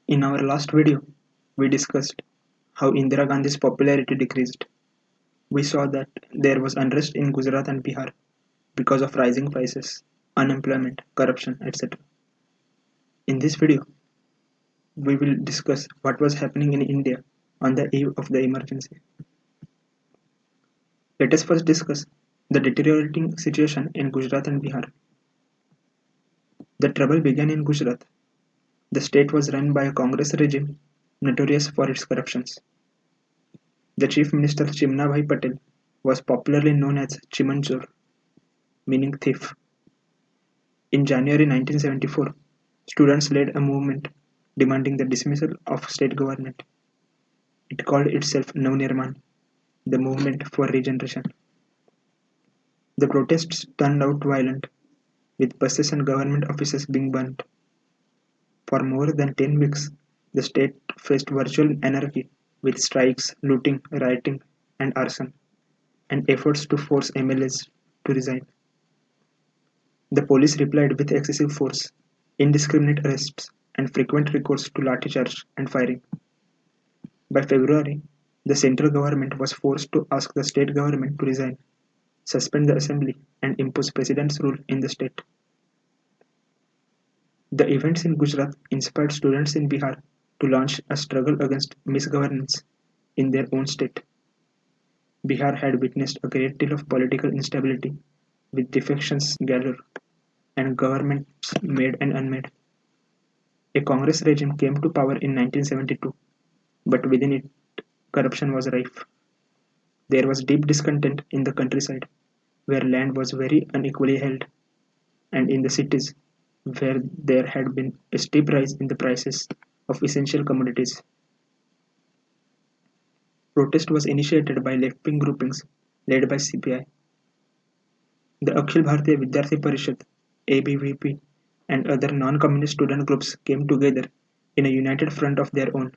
In our last video, we discussed how Indira Gandhi's popularity decreased. We saw that there was unrest in Gujarat and Bihar because of rising prices, unemployment, corruption, etc. In this video, we will discuss what was happening in India on the eve of the emergency. Let us first discuss the deteriorating situation in Gujarat and Bihar. The trouble began in Gujarat. The state was run by a Congress regime notorious for its corruptions. The Chief Minister Chimnabhai Patel was popularly known as Chimanchor, meaning thief. In January 1974, students led a movement demanding the dismissal of state government. It called itself Navnirman, the movement for regeneration. The protests turned out violent, with buses and government offices being burnt. For more than 10 weeks, the state faced virtual anarchy with strikes, looting, rioting, and arson, and efforts to force MLAs to resign. The police replied with excessive force, indiscriminate arrests, and frequent recourse to lathi charge and firing. By February, the central government was forced to ask the state government to resign, suspend the assembly, and impose president's rule in the state. The events in Gujarat inspired students in Bihar to launch a struggle against misgovernance in their own state. Bihar had witnessed a great deal of political instability, with defections galore and governments made and unmade. A Congress regime came to power in 1972, but within it, corruption was rife. There was deep discontent in the countryside, where land was very unequally held, and in the cities, where there had been a steep rise in the prices of essential commodities. Protest was initiated by left-wing groupings led by CPI. The Akhil Bharatiya Vidyarthi Parishad (ABVP) and other non-communist student groups came together in a united front of their own,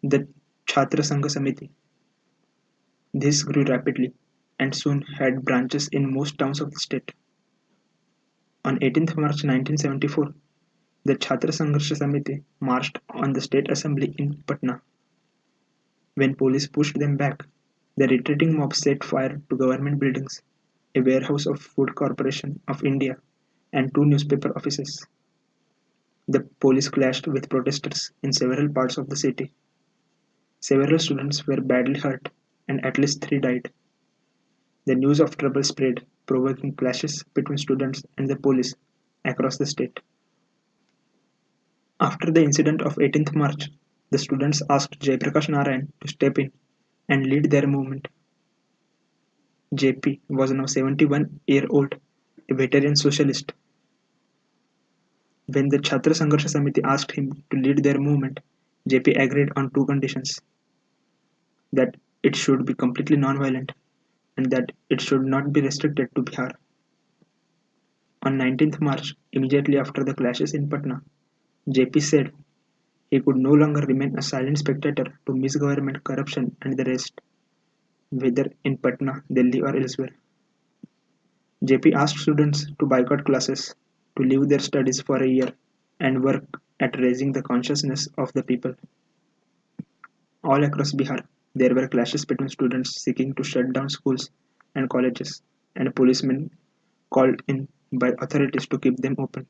the Chhatra Sangha Samiti. This grew rapidly and soon had branches in most towns of the state. On 18th March 1974, the Chhatra Sangharsha Samiti marched on the state assembly in Patna. When police pushed them back, the retreating mob set fire to government buildings, a warehouse of Food Corporation of India, and two newspaper offices. The police clashed with protesters in several parts of the city. Several students were badly hurt and at least 3 died. The news of trouble spread, provoking clashes between students and the police across the state. After the incident of 18th March, the students asked Jayaprakash Narayan to step in and lead their movement. JP was now 71-year-old, a veteran socialist. When the Chhatra Sangharsha Samiti asked him to lead their movement, JP agreed on 2 conditions: that it should be completely non-violent and that it should not be restricted to Bihar. On 19th March, immediately after the clashes in Patna, JP said he could no longer remain a silent spectator to misgovernment, corruption, and the rest, whether in Patna, Delhi, or elsewhere. JP asked students to boycott classes, to leave their studies for a year, and work at raising the consciousness of the people. All across Bihar, there were clashes between students seeking to shut down schools and colleges, and policemen called in by authorities to keep them open.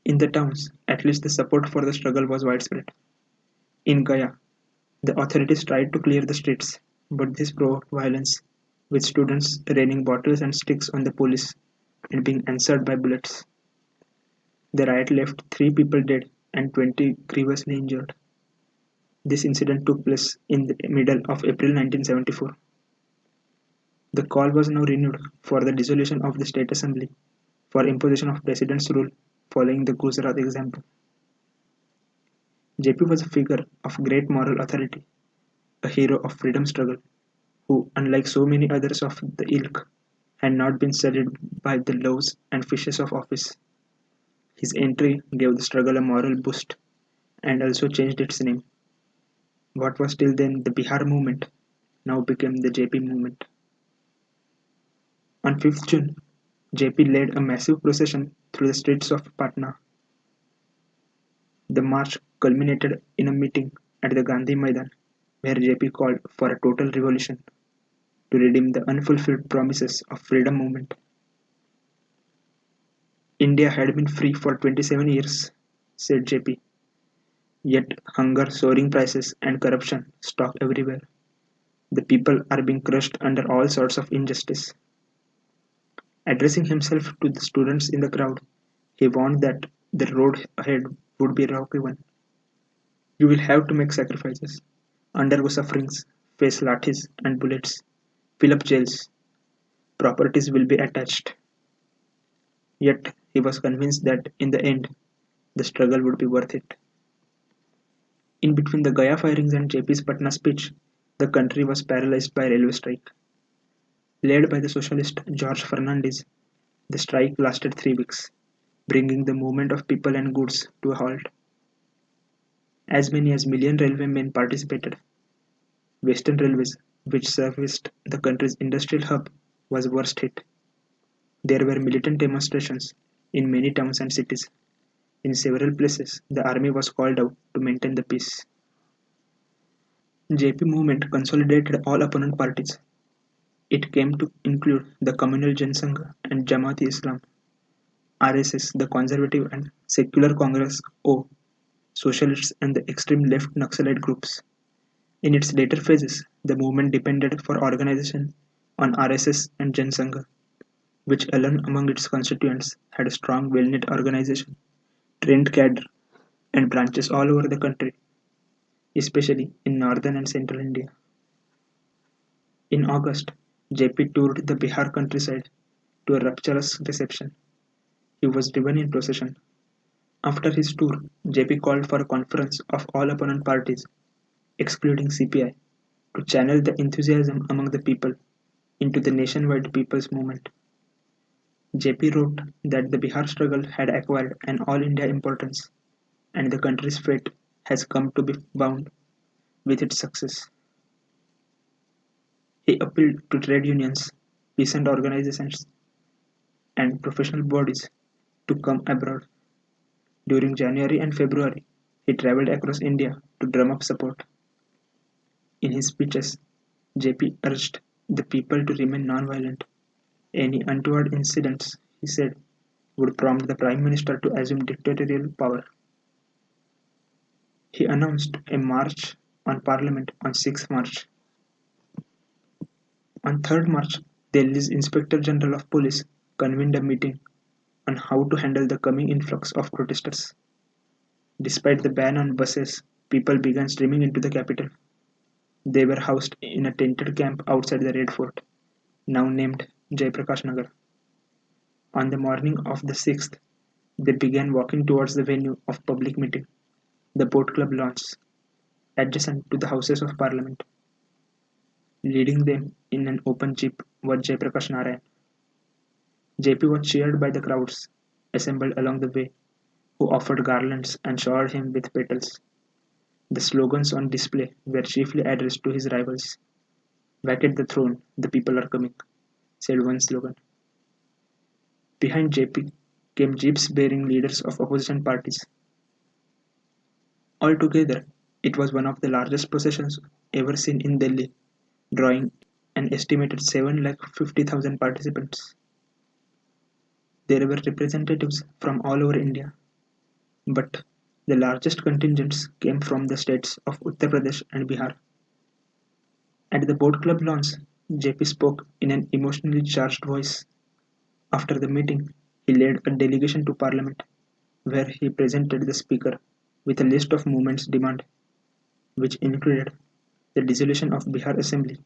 In the towns, at least the support for the struggle was widespread. In Gaya, the authorities tried to clear the streets, but this provoked violence, with students raining bottles and sticks on the police and being answered by bullets. The riot left 3 people dead and 20 grievously injured. This incident took place in the middle of April 1974. The call was now renewed for the dissolution of the state assembly, for imposition of president's rule following the Gujarat example. JP was a figure of great moral authority, a hero of freedom struggle, who, unlike so many others of the ilk, had not been sullied by the loves and fishes of office. His entry gave the struggle a moral boost and also changed its name. What was till then the Bihar movement now became the JP movement. On 5th June, JP led a massive procession through the streets of Patna. The march culminated in a meeting at the Gandhi Maidan where JP called for a total revolution to redeem the unfulfilled promises of freedom movement. India had been free for 27 years, said JP, yet hunger, soaring prices, and corruption stalk everywhere. The people are being crushed under all sorts of injustice. Addressing himself to the students in the crowd, he warned that the road ahead would be a rocky one. You will have to make sacrifices, undergo sufferings, face lathis and bullets, fill up jails, properties will be attached. Yet he was convinced that in the end, the struggle would be worth it. In between the Gaya firings and JP's Patna speech, the country was paralyzed by a railway strike. Led by the socialist George Fernandez, the strike lasted 3 weeks, bringing the movement of people and goods to a halt. As many as million railwaymen participated. Western Railways, which serviced the country's industrial hub, was worst hit. There were militant demonstrations in many towns and cities. In several places, the army was called out to maintain the peace. JP movement consolidated all opponent parties. It came to include the Communal Jansangh and Jamaat-e-Islam, RSS, the Conservative and Secular Congress O, Socialists and the extreme left Naxalite groups. In its later phases, the movement depended for organization on RSS and Jansangh, which alone among its constituents had a strong well-knit organization, trained cadre, and branches all over the country, especially in northern and central India. In August, JP toured the Bihar countryside to a rapturous reception. He was driven in procession. After his tour, JP called for a conference of all opponent parties, excluding CPI, to channel the enthusiasm among the people into the nationwide people's movement. JP wrote that the Bihar struggle had acquired an all India importance and the country's fate has come to be bound with its success. He appealed to trade unions, peasant organizations, and professional bodies to come abroad. During January and February, he traveled across India to drum up support. In his speeches, JP urged the people to remain non-violent. Any untoward incidents, he said, would prompt the Prime Minister to assume dictatorial power. He announced a march on Parliament on 6 March. On 3rd March, Delhi's Inspector General of Police convened a meeting on how to handle the coming influx of protesters. Despite the ban on buses, people began streaming into the capital. They were housed in a tented camp outside the Red Fort, now named Jayaprakash Nagar. On the morning of the 6th, they began walking towards the venue of public meeting, the Boat Club lawns, adjacent to the Houses of Parliament. Leading them in an open jeep was Jayaprakash Narayan. JP was cheered by the crowds assembled along the way, who offered garlands and showered him with petals. The slogans on display were chiefly addressed to his rivals. Vacate the throne, the people are coming, said one slogan. Behind JP came jeeps bearing leaders of opposition parties. Altogether, it was one of the largest processions ever seen in Delhi, drawing an estimated 750,000 participants. There were representatives from all over India, but the largest contingents came from the states of Uttar Pradesh and Bihar. At the Boat Club launch, JP spoke in an emotionally charged voice. After the meeting, he led a delegation to Parliament, where he presented the Speaker with a list of movements' demand, which included the dissolution of Bihar Assembly,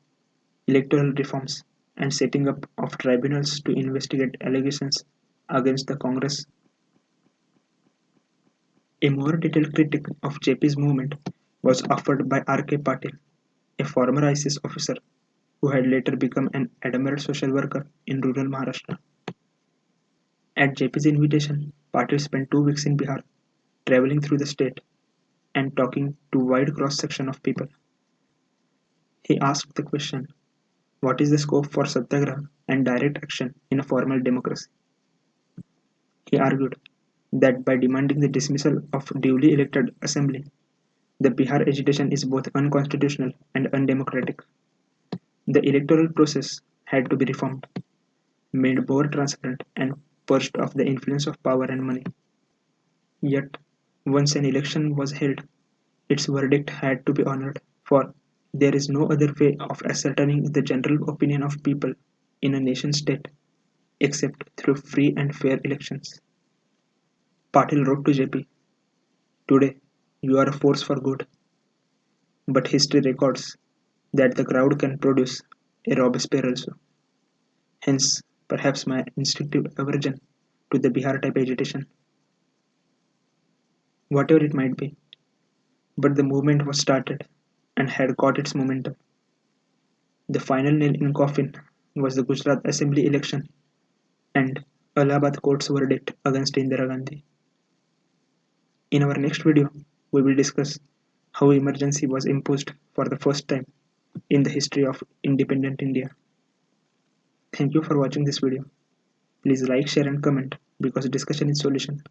electoral reforms, and setting up of tribunals to investigate allegations against the Congress. A more detailed critique of JP's movement was offered by R.K. Patil, a former ISIS officer who had later become an admired social worker in rural Maharashtra. At JP's invitation, Patil spent 2 weeks in Bihar, traveling through the state and talking to a wide cross-section of people. He asked the question, what is the scope for satyagraha and direct action in a formal democracy? He argued that by demanding the dismissal of duly elected assembly, the Bihar agitation is both unconstitutional and undemocratic. The electoral process had to be reformed, made more transparent, and purged of the influence of power and money. Yet, once an election was held, its verdict had to be honored, for there is no other way of ascertaining the general opinion of people in a nation state except through free and fair elections. Patil wrote to JP, "Today, you are a force for good, but history records that the crowd can produce a Robespierre also. Hence, perhaps my instinctive aversion to the Bihar type agitation, whatever it might be. But the movement was started and had got its momentum. The final nail in coffin was the Gujarat Assembly election and Allahabad court's verdict against Indira Gandhi. In our next video, we will discuss how emergency was imposed for the first time in the history of independent India. Thank you for watching this video. Please like, share and comment because discussion is solution.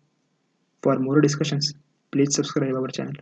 For more discussions, please subscribe our channel.